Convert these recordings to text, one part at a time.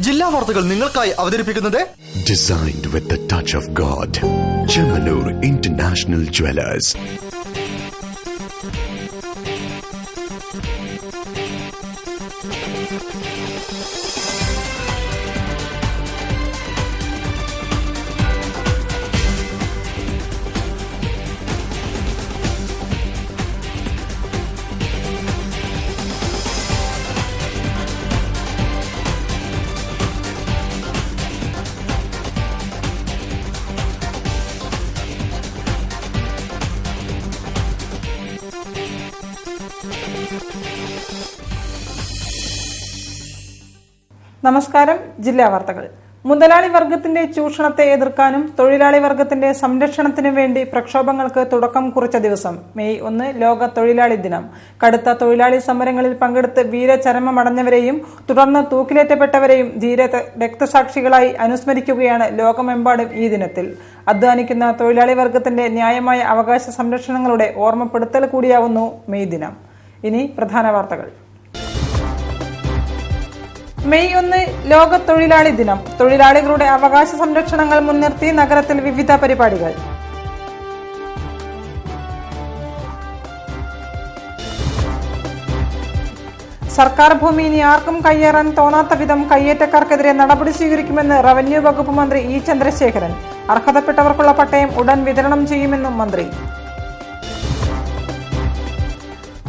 ജില്ലാ വാർത്തകൾ നിങ്ങൾക്കായി അവതരിപ്പിക്കുന്നത് Designed with the touch of God. Chemanur International Jewelers. നമസ്കാരം. ജില്ലാ വാർത്തകൾ. മുതലാളി വർഗത്തിന്റെ ചൂഷണത്തെ എതിർക്കാനും തൊഴിലാളി വർഗത്തിന്റെ സംരക്ഷണത്തിനു വേണ്ടി പ്രക്ഷോഭങ്ങൾക്ക് തുടക്കം കുറിച്ച ദിവസം മെയ് 1 ലോക തൊഴിലാളി ദിനം. കടുത്ത തൊഴിലാളി സമരങ്ങളിൽ പങ്കെടുത്ത് വീരചരമമടഞ്ഞവരെയും തുടർന്ന് തൂക്കിലേറ്റപ്പെട്ടവരെയും ധീര രക്തസാക്ഷികളായി അനുസ്മരിക്കുകയാണ് ലോകമെമ്പാടും ഈ ദിനത്തിൽ. അധ്വാനിക്കുന്ന തൊഴിലാളി വർഗത്തിന്റെ ന്യായമായ അവകാശ സംരക്ഷണങ്ങളുടെ ഓർമ്മപ്പെടുത്തൽ കൂടിയാവുന്നു മെയ് ദിനം. ഇനി പ്രധാന വാർത്തകൾ. മെയ് 1 ലോക തൊഴിലാളി ദിനം. തൊഴിലാളികളുടെ അവകാശ സംരക്ഷണങ്ങൾ മുൻനിർത്തി നഗരത്തിൽ വിവിധ പരിപാടികൾ. സർക്കാർ ഭൂമി ഇനി ആർക്കും കയ്യേറാൻ തോന്നാത്ത വിധം കയ്യേറ്റക്കാർക്കെതിരെ നടപടി സ്വീകരിക്കുമെന്ന് റവന്യൂ വകുപ്പ് മന്ത്രി ഇ ചന്ദ്രശേഖരൻ. അർഹതപ്പെട്ടവർക്കുള്ള പട്ടയം ഉടൻ വിതരണം ചെയ്യുമെന്നും മന്ത്രി.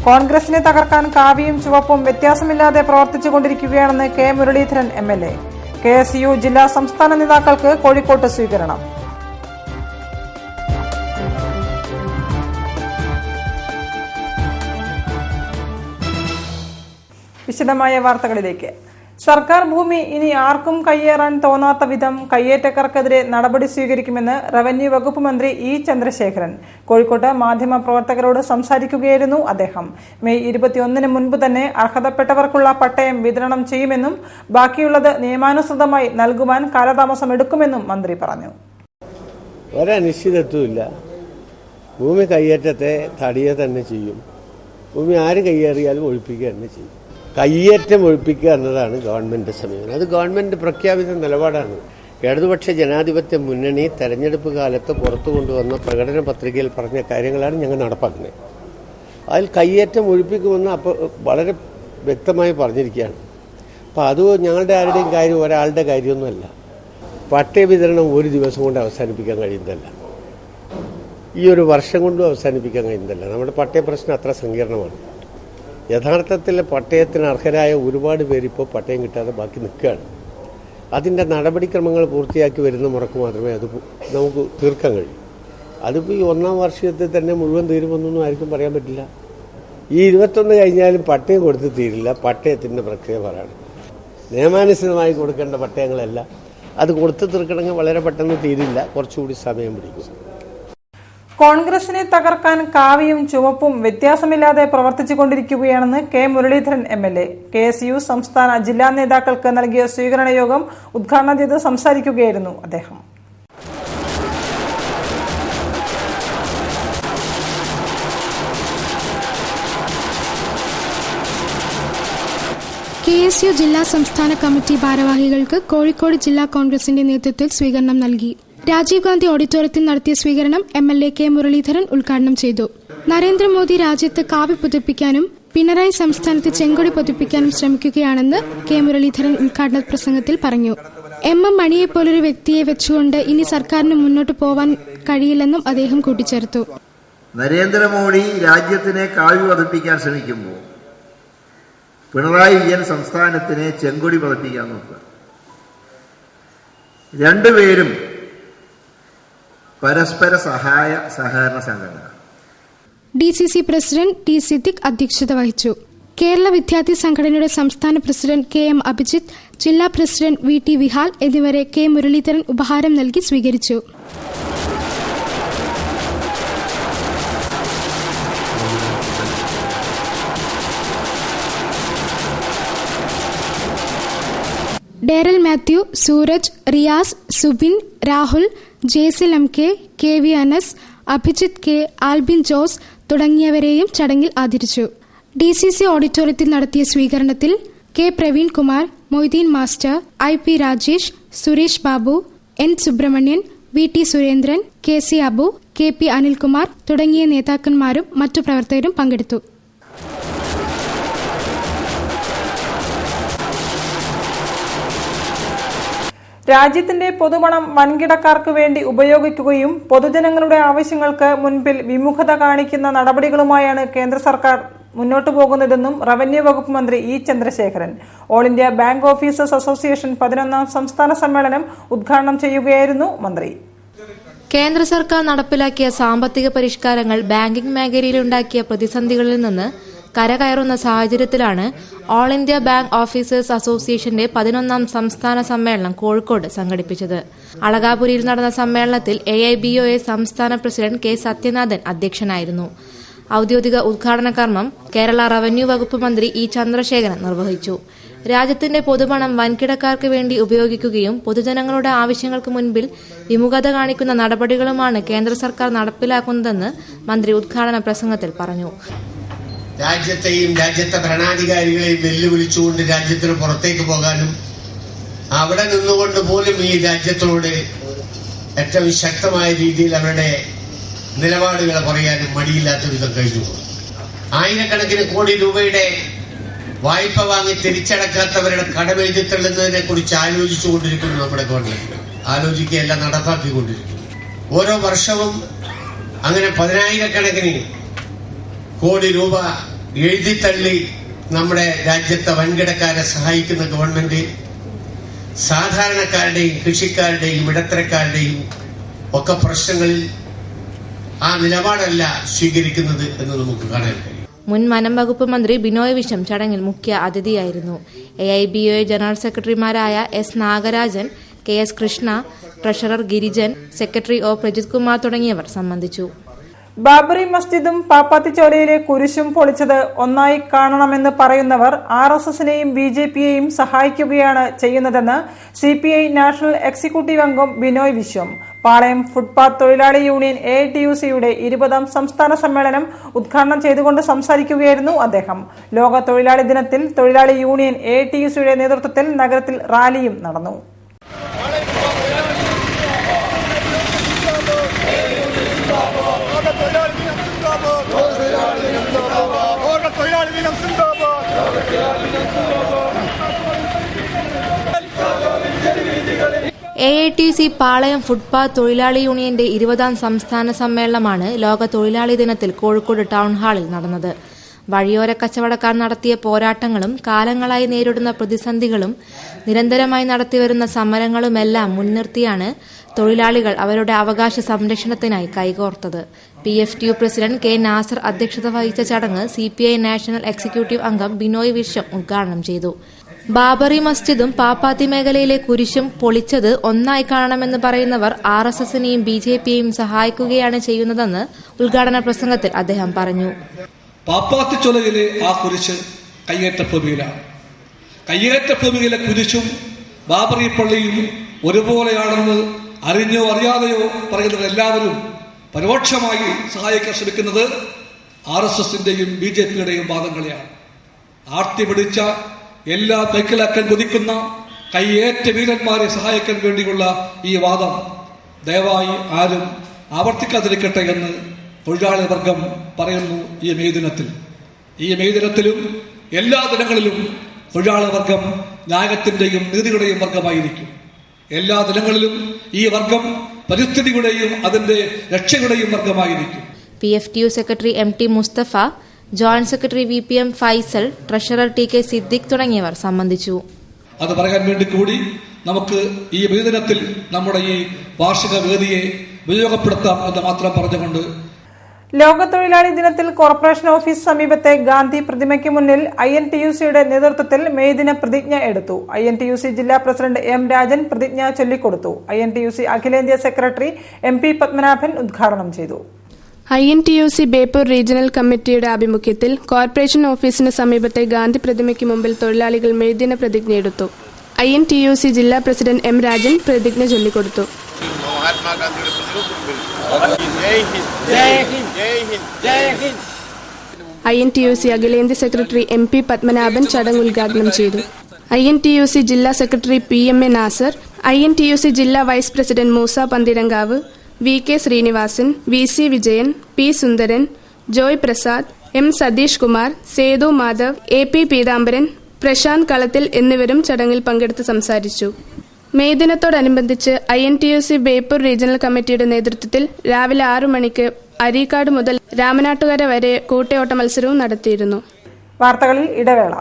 കോൺഗ്രസിനെ തകർക്കാൻ കാവിയും ചുവപ്പും വ്യത്യാസമില്ലാതെ പ്രവർത്തിച്ചുകൊണ്ടിരിക്കുകയാണെന്ന് കെ മുരളീധരൻ MLA. KSU ജില്ലാ സംസ്ഥാന നേതാക്കൾക്ക് കോഴിക്കോട്ട് സ്വീകരണം. വിശദമായ വാർത്തകളിലേക്ക്. സർക്കാർ ഭൂമി ഇനി ആർക്കും കയ്യേറാൻ തോന്നാത്ത വിധം കയ്യേറ്റക്കാർക്കെതിരെ നടപടി സ്വീകരിക്കുമെന്ന് റവന്യൂ വകുപ്പ് മന്ത്രി ഇ ചന്ദ്രശേഖരൻ. കോഴിക്കോട്ട് മാധ്യമപ്രവർത്തകരോട് സംസാരിക്കുകയായിരുന്നു അദ്ദേഹം. മെയ് 21 മുൻപ് തന്നെ അർഹതപ്പെട്ടവർക്കുള്ള പട്ടയം വിതരണം ചെയ്യുമെന്നും ബാക്കിയുള്ളത് നിയമാനുസൃതമായി നൽകുവാൻ കാലതാമസം എടുക്കുമെന്നും മന്ത്രി പറഞ്ഞു. ഒരനിശ്ചിതത്വമില്ല. ഭൂമി കയ്യേറ്റത്തെ തടിയെ തന്നെ ചെയ്യും. ഭൂമി ആര് കയ്യേറിയാലും ഒഴിപ്പിക്കുക തന്നെ ചെയ്യും. കയ്യേറ്റം ഒഴിപ്പിക്കുക എന്നതാണ് ഗവൺമെന്റ് സമീപനം. അത് ഗവൺമെന്റ് പ്രഖ്യാപിത നിലപാടാണ്. ഇടതുപക്ഷ ജനാധിപത്യ മുന്നണി തെരഞ്ഞെടുപ്പ് കാലത്ത് പുറത്തു കൊണ്ടുവന്ന പ്രകടന പത്രികയിൽ പറഞ്ഞ കാര്യങ്ങളാണ് ഞങ്ങൾ നടപ്പാക്കുന്നത്. അതിൽ കയ്യേറ്റം ഒഴിപ്പിക്കുമെന്ന് അപ്പോൾ വളരെ വ്യക്തമായി പറഞ്ഞിരിക്കുകയാണ്. അപ്പോൾ അത് ഞങ്ങളുടെ ആരുടെയും കാര്യം ഒരാളുടെ കാര്യമൊന്നുമല്ല. പട്ടയ വിതരണം ഒരു ദിവസം കൊണ്ട് അവസാനിപ്പിക്കാൻ കഴിയുന്നതല്ല, ഈ ഒരു വർഷം കൊണ്ടും അവസാനിപ്പിക്കാൻ കഴിയുന്നതല്ല. നമ്മുടെ പട്ടയ പ്രശ്നം അത്ര സങ്കീർണമാണ്. യഥാർത്ഥത്തിൽ പട്ടയത്തിന് അർഹരായ ഒരുപാട് പേരിപ്പോൾ പട്ടയം കിട്ടാതെ ബാക്കി നിൽക്കുകയാണ്. അതിൻ്റെ നടപടിക്രമങ്ങൾ പൂർത്തിയാക്കി വരുന്ന മുറക്ക് മാത്രമേ അത് നമുക്ക് തീർക്കാൻ കഴിയൂ. അതിപ്പോൾ ഈ 1ാം വാർഷികത്തിൽ തന്നെ മുഴുവൻ തീരുമെന്നൊന്നും ആർക്കും പറയാൻ പറ്റില്ല. ഈ 21 കഴിഞ്ഞാലും പട്ടയം കൊടുത്ത് തീരില്ല. പട്ടയത്തിൻ്റെ പ്രക്രിയ പറയാണ്. നിയമാനുസൃതമായി കൊടുക്കേണ്ട പട്ടയങ്ങളല്ല. അത് കൊടുത്തു തീർക്കണമെങ്കിൽ വളരെ പെട്ടെന്ന് തീരില്ല, കുറച്ചുകൂടി സമയം പിടിക്കും. കോൺഗ്രസിനെ തകർക്കാൻ കാവിയും ചുവപ്പും വ്യത്യാസമില്ലാതെ പ്രവർത്തിച്ചുകൊണ്ടിരിക്കുകയാണെന്ന് കെ മുരളീധരൻ MLA. KSU സംസ്ഥാന ജില്ലാ നേതാക്കൾക്ക് നൽകിയ സ്വീകരണ യോഗം ഉദ്ഘാടനം ചെയ്ത് സംസാരിക്കുകയായിരുന്നു അദ്ദേഹം. KSU ജില്ലാ സംസ്ഥാന കമ്മിറ്റി ഭാരവാഹികൾക്ക് കോഴിക്കോട് ജില്ലാ കോൺഗ്രസിന്റെ നേതൃത്വത്തിൽ സ്വീകരണം നൽകി. രാജീവ് ഗാന്ധി ഓഡിറ്റോറിയത്തിൽ നടത്തിയ സ്വീകരണം MLA കെ മുരളീധരൻ ഉദ്ഘാടനം ചെയ്തു. നരേന്ദ്രമോദി രാജ്യത്ത് കാവി പുതുപ്പിക്കാനും പിണറായി സംസ്ഥാനത്ത് ചെങ്കൊടി പുതുപ്പിക്കാനും ശ്രമിക്കുകയാണെന്ന് കെ മുരളീധരൻ ഉദ്ഘാടന പ്രസംഗത്തിൽ പറഞ്ഞു. MM മണിയെപ്പോലൊരു വ്യക്തിയെ വെച്ചുകൊണ്ട് ഇനി സർക്കാരിന് മുന്നോട്ട് പോവാൻ കഴിയില്ലെന്നും അദ്ദേഹം കൂട്ടിച്ചേർത്തു. നരേന്ദ്രമോദി രാജ്യത്തിനെ കാവി പതിപ്പിക്കാൻ ശ്രമിക്കുമ്പോൾ പിണറായി വിജയൻ സംസ്ഥാനത്തിനെ ചെങ്കൊടി പതിപ്പിക്കാൻ നോക്കുക. രണ്ടുപേരും പരസ്പര സഹായ സഹകരണ സംഘടന. DCC പ്രസിഡന്റ് ടി സിദ്ദിഖ് അധ്യക്ഷത വഹിച്ചു. കേരള വിദ്യാർത്ഥി സംഘടനയുടെ സംസ്ഥാന പ്രസിഡന്റ് KM അഭിജിത്ത്, ജില്ലാ പ്രസിഡന്റ് VT വിഹാൽ എന്നിവരെ കെ മുരളീധരൻ ഉപഹാരം നൽകി സ്വീകരിച്ചു. ഡേരൽ Mathew, Sooraj, Riyas, Subin, Rahul, ജേസിൽ MK, KV Anas, Abhijith K, Albin Jose തുടങ്ങിയവരെയും ചടങ്ങിൽ ആദരിച്ചു. DCC ഓഡിറ്റോറിയത്തിൽ നടത്തിയ സ്വീകരണത്തിൽ K Praveen Kumar, Moideen master, IP Rajesh, Suresh Babu, N Subramanian, VT Surendran, KC Abu, KP Anilkumar തുടങ്ങിയ നേതാക്കന്മാരും മറ്റു പ്രവർത്തകരും പങ്കെടുത്തു. രാജ്യത്തിന്റെ പൊതുപണം വൻകിടക്കാർക്ക് വേണ്ടി ഉപയോഗിക്കുകയും പൊതുജനങ്ങളുടെ ആവശ്യങ്ങൾക്ക് മുൻപിൽ വിമുഖത കാണിക്കുന്ന നടപടികളുമായാണ് കേന്ദ്ര സർക്കാർ മുന്നോട്ടു പോകുന്നതെന്നും റവന്യൂ വകുപ്പ് മന്ത്രി E Chandrasekharan all India bank officers association 11ാം സംസ്ഥാന സമ്മേളനം ഉദ്ഘാടനം ചെയ്യുകയായിരുന്നു മന്ത്രി. കേന്ദ്ര സർക്കാർ നടപ്പിലാക്കിയ സാമ്പത്തിക പരിഷ്കാരങ്ങൾ ബാങ്കിംഗ് മേഖലയിലുണ്ടാക്കിയ പ്രതിസന്ധികളിൽ നിന്ന് കരകയറുന്ന സാഹചര്യത്തിലാണ് ഓൾ ഇന്ത്യ ബാങ്ക് ഓഫീസേഴ്സ് അസോസിയേഷന്റെ 11ാം സംസ്ഥാന സമ്മേളനം കോഴിക്കോട് സംഘടിപ്പിച്ചത്. അളകാപുരിയിൽ നടന്ന സമ്മേളനത്തിൽ AIBOA സംസ്ഥാന പ്രസിഡന്റ് K സത്യനാഥൻ അധ്യക്ഷനായിരുന്നു. ഔദ്യോഗിക ഉദ്ഘാടന കർമ്മം കേരള റവന്യൂ വകുപ്പ് മന്ത്രി ഇ ചന്ദ്രശേഖരൻ നിർവഹിച്ചു. രാജ്യത്തിന്റെ പൊതുപണം വൻകിടക്കാർക്ക് വേണ്ടി ഉപയോഗിക്കുകയും പൊതുജനങ്ങളുടെ ആവശ്യങ്ങൾക്ക് മുൻപിൽ വിമുഖത കാണിക്കുന്ന നടപടികളുമാണ് കേന്ദ്ര സർക്കാർ നടപ്പിലാക്കുന്നതെന്ന് മന്ത്രി ഉദ്ഘാടന പ്രസംഗത്തിൽ പറഞ്ഞു. രാജ്യത്തെയും രാജ്യത്തെ ഭരണാധികാരികളെയും വെല്ലുവിളിച്ചുകൊണ്ട് രാജ്യത്തിന് പുറത്തേക്ക് പോകാനും അവിടെ നിന്നുകൊണ്ട് പോലും ഈ രാജ്യത്തോട് ഏറ്റവും ശക്തമായ രീതിയിൽ അവരുടെ നിലപാടുകൾ പറയാനും മടിയില്ലാത്ത വിധം കഴിഞ്ഞു. ആയിരക്കണക്കിന് കോടി രൂപയുടെ വായ്പ വാങ്ങി തിരിച്ചടക്കാത്തവരുടെ കടമെഴുതി തള്ളുന്നതിനെ കുറിച്ച് ആലോചിച്ചുകൊണ്ടിരിക്കുന്നു നമ്മുടെ ഗവൺമെന്റ്. ആലോചിക്കുകയല്ല, നടപ്പാക്കിക്കൊണ്ടിരിക്കുന്നു. ഓരോ വർഷവും അങ്ങനെ 10,000-കണക്കിന് കോടി രൂപ എഴുതിത്തള്ളി നമ്മുടെ രാജ്യത്തെ വൻകിടക്കാരെ സഹായിക്കുന്ന ഗവൺമെന്റ് സാധാരണക്കാരുടെയും കൃഷിക്കാരുടെയും ഇടത്തരക്കാരുടെയും ഒക്കെ പ്രശ്നങ്ങളിൽ ആ നിലപാടല്ല സ്വീകരിക്കുന്നത് എന്ന് നമുക്ക് കാണാൻ കഴിയും. മുൻ വനം വകുപ്പ് മന്ത്രി ബിനോയ് വിശ്വം ചടങ്ങിൽ മുഖ്യ അതിഥിയായിരുന്നു. AIBOA ജനറൽ സെക്രട്ടറിമാരായ S Nagarajan, KS Krishna, treasurer Girijan, secretary O Prajith Kumar തുടങ്ങിയവർ സംബന്ധിച്ചു. ബാബറി മസ്ജിദും പാപ്പാത്തിച്ചോലയിലെ കുരിശും പൊളിച്ചത് ഒന്നായി കാണണമെന്ന് പറയുന്നവർ RSSനെയും BJPയെയും സഹായിക്കുകയാണ് ചെയ്യുന്നതെന്ന് CPI നാഷണൽ എക്സിക്യൂട്ടീവ് അംഗം ബിനോയ് വിശ്വം പാളയം ഫുട്പാത്ത് തൊഴിലാളി യൂണിയൻ AITUCയുടെ 20ാം സംസ്ഥാന സമ്മേളനം ഉദ്ഘാടനം ചെയ്തുകൊണ്ട് സംസാരിക്കുകയായിരുന്നു അദ്ദേഹം. ലോക തൊഴിലാളി ദിനത്തിൽ തൊഴിലാളി യൂണിയൻ AITUCയുടെ നേതൃത്വത്തിൽ നഗരത്തിൽ റാലിയും നടന്നു. AITUC പാളയം ഫുട്പാത്ത് തൊഴിലാളി യൂണിയന്റെ 20ാം സംസ്ഥാന സമ്മേളനമാണ് ലോക തൊഴിലാളി ദിനത്തിൽ കോഴിക്കോട് ടൗൺ ഹാളിൽ നടന്നത്. വഴിയോര കച്ചവടക്കാർ നടത്തിയ പോരാട്ടങ്ങളും കാലങ്ങളായി നേരിടുന്ന പ്രതിസന്ധികളും നിരന്തരമായി നടത്തിവരുന്ന സമരങ്ങളുമെല്ലാം മുൻനിർത്തിയാണ് തൊഴിലാളികൾ അവരുടെ അവകാശ സംരക്ഷണത്തിനായി കൈകോർത്തത്. PFTU പ്രസിഡന്റ് K നാസർ അധ്യക്ഷത വഹിച്ച ചടങ്ങ് CPI നാഷണൽ എക്സിക്യൂട്ടീവ് അംഗം ബിനോയ് വിശ്വം ഉദ്ഘാടനം ചെയ്തു. ബാബറി മസ്ജിദും പാപ്പാത്തി മേഖലയിലെ കുരിശും പൊളിച്ചത് ഒന്നായി കാണണമെന്ന് പറയുന്നവർ RSSനെയും BJPയെയും സഹായിക്കുകയാണ് ചെയ്യുന്നതെന്ന് ഉദ്ഘാടന പ്രസംഗത്തിൽ അദ്ദേഹം പറഞ്ഞു. പാപ്പാത്തി ചൊലയിലെ ആ കുരിശ് കയ്യേറ്റ ഭൂമിയിലാണ്. കയ്യേറ്റ ഭൂമിയിലെ കുരിശും ബാബറി പള്ളിയും ഒരുപോലെയാണെന്ന് അറിഞ്ഞോ അറിയാതെയോ പറയുന്നവരെല്ലാവരും പരോക്ഷമായി സഹായിക്കാൻ ശ്രമിക്കുന്നത് RSSന്റെയും BJPയുടെയും വാദങ്ങളെയാണ്. ആർത്തി പിടിച്ച എല്ലാ കൈക്കലാക്കാൻ കൊതിക്കുന്ന കയ്യേറ്റ വീരന്മാരെ സഹായിക്കാൻ വേണ്ടിയുള്ള ഈ വാദം ദയവായി ആരും ആവർത്തിക്കാതിരിക്കട്ടെ എന്ന് തൊഴിലാളി വർഗം പറയുന്നു. ഈ മെയ് ദിനത്തിലും എല്ലാ ദിനങ്ങളിലും തൊഴിലാളി വർഗം ന്യായത്തിന്റെയും നീതിയുടെയും വർഗമായിരിക്കും. എല്ലാ ദിനങ്ങളിലും ഈ വർഗം പരിസ്ഥിതിയുടെയും അതിന്റെ രക്ഷയുടെയും വർഗമായിരിക്കും. PFTU secretary MT Musthafa, joint secretary VPM Faisal, treasurer TK Siddique തുടങ്ങിയവർ സംബന്ധിച്ചു. അത് പറയാൻ വേണ്ടി കൂടി നമുക്ക് ഈ മെയ് ദിനത്തിൽ നമ്മുടെ ഈ വാർഷിക വേദിയെ ഉപയോഗപ്പെടുത്താം എന്ന് മാത്രം പറഞ്ഞുകൊണ്ട് ലോക തൊഴിലാളി ദിനത്തിൽ കോർപ്പറേഷൻ ഓഫീസ് സമീപത്തെ ഗാന്ധി പ്രതിമയ്ക്ക് മുന്നിൽ INTUCയുടെ നേതൃത്വത്തിൽ മെയ് ദിന പ്രതിജ്ഞ എടുത്തു. INTUC ജില്ലാ പ്രസിഡന്റ് M രാജൻ പ്രതിജ്ഞ ചൊല്ലിക്കൊടുത്തു. INTUC അഖിലേന്ത്യാ സെക്രട്ടറി MP പത്മനാഭൻ ഉദ്ഘാടനം ചെയ്തു. INTUC ബേപ്പൂർ റീജിയണൽ കമ്മിറ്റിയുടെ ആഭിമുഖ്യത്തിൽ കോർപ്പറേഷൻ ഓഫീസിന് സമീപത്തെ ഗാന്ധി പ്രതിമയ്ക്ക് മുമ്പിൽ തൊഴിലാളികൾ മെയ്ദിന പ്രതിജ്ഞയെടുത്ു. INTUC ജില്ലാ പ്രസിഡന്റ് M രാജൻ പ്രതിജ്ഞ ചൊല്ലിക്കൊടുത്തു. INTUC അഖിലേന്ത്യാ സെക്രട്ടറി MP പത്മനാഭൻ ചടങ്ങ് ഉദ്ഘാടനം ചെയ്തു. INTUC ജില്ലാ സെക്രട്ടറി PMA നാസർ, INTUC ജില്ലാ vice president Moosa Panthirankavu, VK Sreenivasan, VC Vijayan, P Sundaran, Joy Prasad, M Satheesh Kumar, Sethu Madhav, AP Peethambaran, Prasanth Kalathil എന്നിവരും ചടങ്ങിൽ പങ്കെടുത്ത് സംസാരിച്ചു. മെയ് ദിനത്തോടനുബന്ധിച്ച് INTUC ബേപ്പൂർ റീജിയണൽ കമ്മിറ്റിയുടെ നേതൃത്വത്തിൽ രാവിലെ 6 മണിക്ക് അരീക്കാട് മുതൽ രാമനാട്ടുകര വരെ കൂട്ടയോട്ട മത്സരവും നടത്തിയിരുന്നു. വാർത്തകളിൽ ഇടവേള.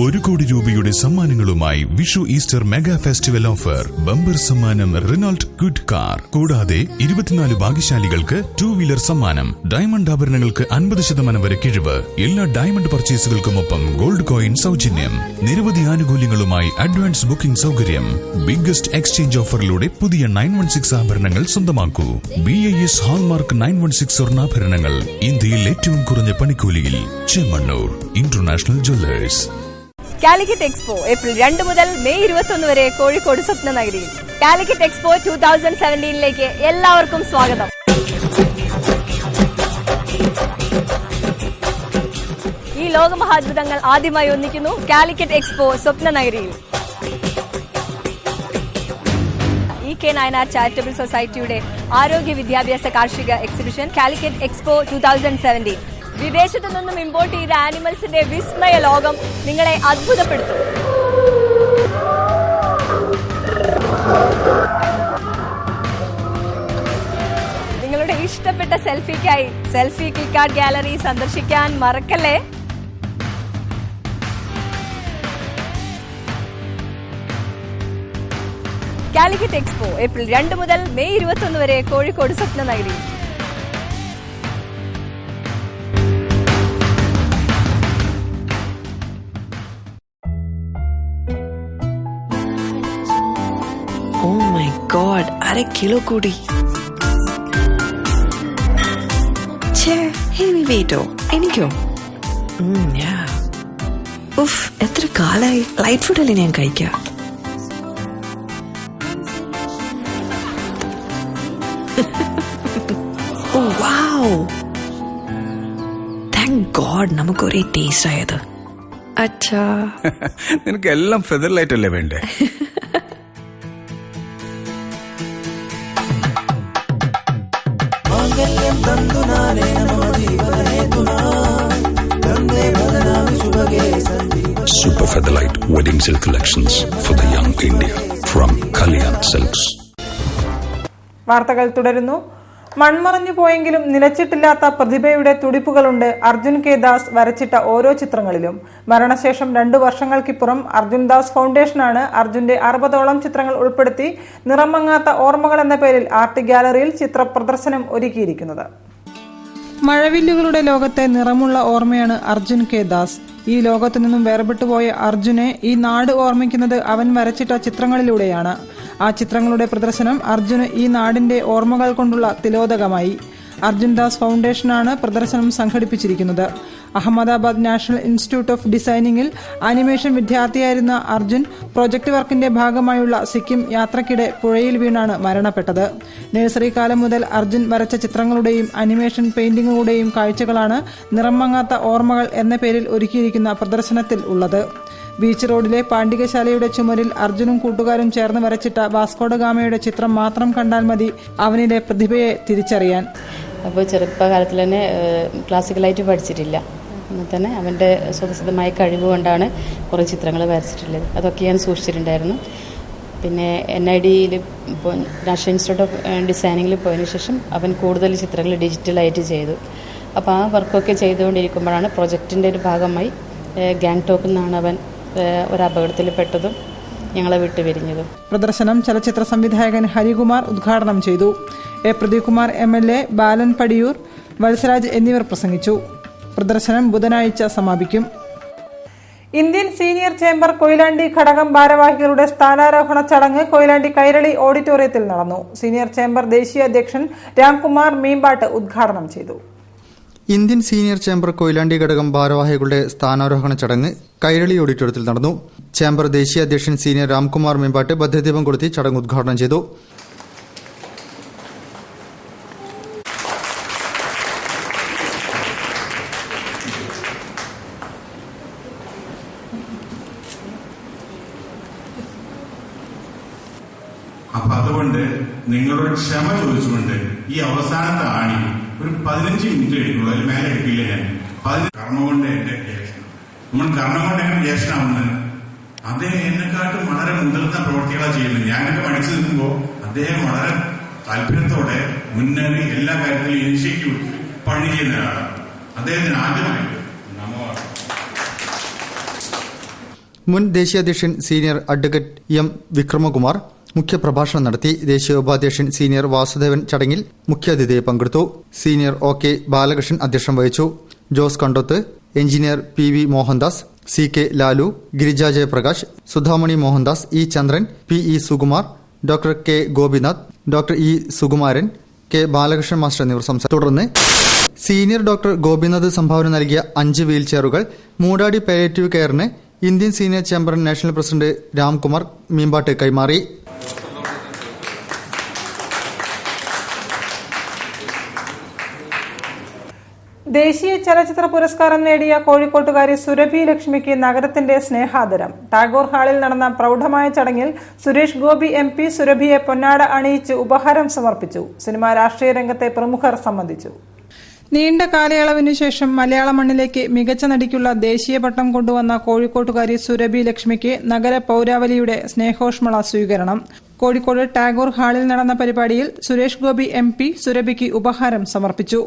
1 കോടി രൂപയുടെ സമ്മാനങ്ങളുമായി Vishu Easter mega festival offer. Bumper സമ്മാനം റിനോൾട്ട് ഗുഡ് കാർ. കൂടാതെ 24 ഭാഗ്യശാലികൾക്ക് 2 വീലർ സമ്മാനം. ഡയമണ്ട് ആഭരണങ്ങൾക്ക് 50% വരെ കിഴിവ്. എല്ലാ ഡയമണ്ട് പർച്ചേസുകൾക്കുമൊപ്പം ഗോൾഡ് കോയിൻ സൗജന്യം. നിരവധി ആനുകൂല്യങ്ങളുമായി അഡ്വാൻസ് ബുക്കിംഗ് സൗകര്യം. ബിഗ്ഗസ്റ്റ് എക്സ്ചേഞ്ച് ഓഫറിലൂടെ പുതിയ 916 ആഭരണങ്ങൾ സ്വന്തമാക്കൂ. BIS ഹാൾമാർക്ക് 916 സ്വർണ്ണാഭരണങ്ങൾ ഇന്ത്യയിൽ ഏറ്റവും കുറഞ്ഞ പണിക്കൂലിയിൽ. Chemmanur international Jewellers. Calicut expo April 2 മുതൽ മെയ് 21 വരെ കോഴിക്കോട് സ്വപ്നനഗരിയിൽ. കാലിക്കറ്റ് എക്സ്പോ 2017 എല്ലാവർക്കും സ്വാഗതം. ഈ ലോകമഹാത്ഭുതങ്ങൾ ആദ്യമായി ഒന്നിക്കുന്നു കാലിക്കറ്റ് എക്സ്പോ സ്വപ്നനഗരിയിൽ. EK നായനാർ ചാരിറ്റബിൾ സൊസൈറ്റിയുടെ ആരോഗ്യ വിദ്യാഭ്യാസ കാർഷിക എക്സിബിഷൻ കാലിക്കറ്റ് എക്സ്പോ 2017. വിദേശത്തു നിന്നും ഇമ്പോർട്ട് ചെയ്ത ആനിമൽസിന്റെ വിസ്മയ ലോകം നിങ്ങളെ അത്ഭുതപ്പെടുത്തും. നിങ്ങളുടെ ഇഷ്ടപ്പെട്ട സെൽഫിക്കായി സെൽഫി ക്ലിക്ക് ആർട്ട് ഗാലറി സന്ദർശിക്കാൻ മറക്കല്ലേ. കാലിക്കറ്റ് എക്സ്പോ ഏപ്രിൽ 2 മുതൽ മെയ് 21 വരെ കോഴിക്കോട് സ്വപ്നനഗരി. Oh my god, 1/2 കിലോ കൂടി. ഹെവി വെയിറ്റോ? എനിക്കോ? എത്ര കാലായി ലൈറ്റ് ഫുഡല്ലേ ഞാൻ കഴിക്കാം. Oh wow, thank god നമുക്ക് ഒരേ ടേസ്റ്റ് ആയത്. അച്ഛാ നിനക്ക് എല്ലാം ഫെദർ ലൈറ്റ് അല്ലേ വേണ്ടേ? Super Featherlight Wedding Silk Collections for the Young India from Kalyan Silks. വാർത്തകൾ തുടരുന്നു. മൺമറഞ്ഞു പോയെങ്കിലും നിലച്ചിട്ടില്ലാത്ത പ്രതിഭയുടെ തുടിപ്പുകളുണ്ട് അർജുൻ കെ ദാസ് വരച്ചിട്ട ഓരോ ചിത്രങ്ങളിലും. മരണശേഷം 2 വർഷങ്ങൾക്കിപ്പുറം അർജുൻ ദാസ് ഫൗണ്ടേഷനാണ് അർജുന്റെ 60ഓളം ചിത്രങ്ങൾ ഉൾപ്പെടുത്തി നിറമങ്ങാത്ത ഓർമ്മകൾ എന്ന പേരിൽ ആർട്ട് ഗാലറിയിൽ ചിത്ര പ്രദർശനം ഒരുക്കിയിരിക്കുന്നത്. മഴവില്ലുകളുടെ ലോകത്തെ നിറമുള്ള ഓർമ്മയാണ് അർജുൻ കെ ദാസ്. ഈ ലോകത്തു നിന്നും വേർപെട്ടുപോയ അർജുനെ ഈ നാട് ഓർമ്മിക്കുന്നത് അവൻ വരച്ചിട്ട ചിത്രങ്ങളിലൂടെയാണ്. ആ ചിത്രങ്ങളുടെ പ്രദർശനം അർജുന് ഈ നാടിന്റെ ഓർമ്മകൾ കൊണ്ടുള്ള തിലോദകമായി. അർജുൻ ദാസ് ഫൗണ്ടേഷനാണ് പ്രദർശനം സംഘടിപ്പിച്ചിരിക്കുന്നത്. അഹമ്മദാബാദ് നാഷണൽ ഇൻസ്റ്റിറ്റ്യൂട്ട് ഓഫ് ഡിസൈനിങ്ങിൽ ആനിമേഷൻ വിദ്യാർത്ഥിയായിരുന്ന അർജുൻ പ്രോജക്ട് വർക്കിന്റെ ഭാഗമായുള്ള സിക്കിം യാത്രക്കിടെ പുഴയിൽ വീണാണ് മരണപ്പെട്ടത്. നഴ്സറി കാലം മുതൽ അർജുൻ വരച്ച ചിത്രങ്ങളുടെയും അനിമേഷൻ പെയിന്റിങ്ങുകളുടെയും കാഴ്ചകളാണ് നിറമങ്ങാത്ത ഓർമ്മകൾ എന്ന പേരിൽ ഒരുക്കിയിരിക്കുന്ന പ്രദർശനത്തിൽ ഉള്ളത്. ബീച്ച് റോഡിലെ പാണ്ഡികശാലയുടെ ചുമരിൽ അർജുനും കൂട്ടുകാരും ചേർന്ന് വരച്ചിട്ട വാസ്കോഡ ഗാമയുടെ ചിത്രം മാത്രം കണ്ടാൽ മതി അവനിലെ പ്രതിഭയെ തിരിച്ചറിയാൻ. അപ്പോൾ ചെറുപ്പകാലത്തിൽ തന്നെ ക്ലാസിക്കലായിട്ട് പഠിച്ചിട്ടില്ല. എന്നാൽ തന്നെ അവൻ്റെ സ്വതസിദ്ധമായ കഴിവ് കൊണ്ടാണ് കുറേ ചിത്രങ്ങൾ വരച്ചിട്ടുള്ളത്. അതൊക്കെ ഞാൻ സൂക്ഷിച്ചിട്ടുണ്ടായിരുന്നു. പിന്നെ NIDയിൽ ഇപ്പോൾ നാഷണൽ ഇൻസ്റ്റിറ്റ്യൂട്ട് ഓഫ് ഡിസൈനിങ്ങിൽ പോയതിനു ശേഷം അവൻ കൂടുതൽ ചിത്രങ്ങൾ ഡിജിറ്റലായിട്ട് ചെയ്തു. അപ്പോൾ ആ വർക്കൊക്കെ ചെയ്തുകൊണ്ടിരിക്കുമ്പോഴാണ് പ്രൊജക്റ്റിൻ്റെ ഒരു ഭാഗമായി ഗാങ്ടോക്കിൽ നിന്നാണ് അവൻ ഒരു അപകടത്തിൽ പെട്ടതും ഞങ്ങളെ വിട്ടു പിരിഞ്ഞതും. പ്രദർശനം ചലച്ചിത്ര സംവിധായകൻ ഹരികുമാർ ഉദ്ഘാടനം ചെയ്തു. പ്രദീപ് കുമാർ MLA, ബാലൻ പടിയൂർ, വത്സരാജ് എന്നിവർ പ്രസംഗിച്ചു. പ്രദർശനം ബുധനാഴ്ച സമാപിക്കും. ഇന്ത്യൻ സീനിയർ ചേംബർ കൊയിലാണ്ടി ഘടകം ഭാരവാഹികളുടെ സ്ഥാനാരോഹണ ചടങ്ങ് കൊയിലാണ്ടി കൈരളി ഓഡിറ്റോറിയത്തിൽ നടന്നു. സീനിയർ ചേംബർ ദേശീയ അധ്യക്ഷൻ രാംകുമാർ മീമ്പാട്ട് ഉദ്ഘാടനം ചെയ്തു. ഇന്ത്യൻ സീനിയർ ചേംബർ കൊയിലാണ്ടി ഘടകം ഭാരവാഹികളുടെ സ്ഥാനാരോഹണ ചടങ്ങ് കൈരളി ഓഡിറ്റോറിയത്തിൽ നടന്നു. ചേംബർ ദേശീയ അധ്യക്ഷൻ സീനിയർ രാംകുമാർ മീമ്പാട്ട് ഭദ്രദീപം കൊളുത്തി ചടങ്ങ് ഉദ്ഘാടനം ചെയ്തു. അപ്പൊ അതുകൊണ്ട് നിങ്ങളോട് ക്ഷമ ചോദിച്ചുകൊണ്ട് ഈ അവസാനത്തെ ആണി ഒരു 15 മിനിറ്റ് എടുക്കുള്ളൂ, അതിൽ മേലെ എടുക്കില്ല. ഞാൻ കർമ്മം കൊണ്ട് എന്റെ ജ്യേഷ്ഠൻ, നമ്മൾ കർമ്മം കൊണ്ട് എങ്ങനെ ജ്യേഷ്ഠനാവുന്നത്? അദ്ദേഹം എന്നെക്കാട്ടും വളരെ മുതിർന്ന പ്രവർത്തികളാണ് ചെയ്യുന്നത്. ഞാനൊക്കെ പഠിച്ചു നിൽക്കുമ്പോ അദ്ദേഹം വളരെ താല്പര്യത്തോടെ മുന്നേറി എല്ലാ കാര്യത്തിലും ഇനിഷ്യേറ്റീവ് പണി ചെയ്യുന്ന ഒരാളാണ്. അദ്ദേഹത്തിന് ആദ്യമായിട്ട് മുൻ ദേശീയ അധ്യക്ഷൻ സീനിയർ അഡ്വക്കേറ്റ് എം വിക്രമകുമാർ മുഖ്യപ്രഭാഷണം നടത്തി. ദേശീയ ഉപാധ്യക്ഷൻ സീനിയർ വാസുദേവൻ ചടങ്ങിൽ മുഖ്യാതിഥിയെ പങ്കെടുത്തു. സീനിയർ OK ബാലകൃഷ്ണൻ അധ്യക്ഷം വഹിച്ചു. Jose Kandoth, engineer PV Mohandas, CK Lalu, Girija Jayaprakash, Sudhamani Mohandas, E Chandran, PE Sukumar, doctor K Gopinath, doctor E Sukumaran, K Balakrishnan master എന്നിവർ സംസാരിച്ചു. തുടർന്ന് സീനിയർ ഡോക്ടർ ഗോപിനാഥ് സംഭാവന നൽകിയ 5 വീൽ ചെയറുകൾ മൂടാടി പാലിയേറ്റീവ് കെയറിന് Indian senior chamber national president Ramkumar Meempattu കൈമാറി. ദേശീയ ചലച്ചിത്ര പുരസ്കാരം നേടിയ കോഴിക്കോട്ടുകാരി സുരഭി ലക്ഷ്മിക്ക് നഗരത്തിന്റെ സ്നേഹാദരം. ടാഗോർ ഹാളിൽ നടന്ന പ്രൌഢമായ ചടങ്ങിൽ സുരേഷ് ഗോപി MP സുരഭിയെ പൊന്നാട അണിയിച്ച് ഉപഹാരം സമർപ്പിച്ചു. സിനിമാ രാഷ്ട്രീയ രംഗത്തെ പ്രമുഖർ സംബന്ധിച്ചു. നീണ്ട കാലയളവിനു ശേഷം മലയാള മണ്ണിലേക്ക് മികച്ച നടിക്കുള്ള ദേശീയ പട്ടം കൊണ്ടുവന്ന കോഴിക്കോട്ടുകാരി സുരഭി ലക്ഷ്മിക്ക് നഗര പൌരാവലിയുടെ സ്നേഹോഷ്മള സ്വീകരണം. കോഴിക്കോട് ടാഗോർ ഹാളിൽ നടന്ന പരിപാടിയിൽ സുരേഷ് ഗോപി MP സുരഭിക്ക് ഉപഹാരം സമർപ്പിച്ചു.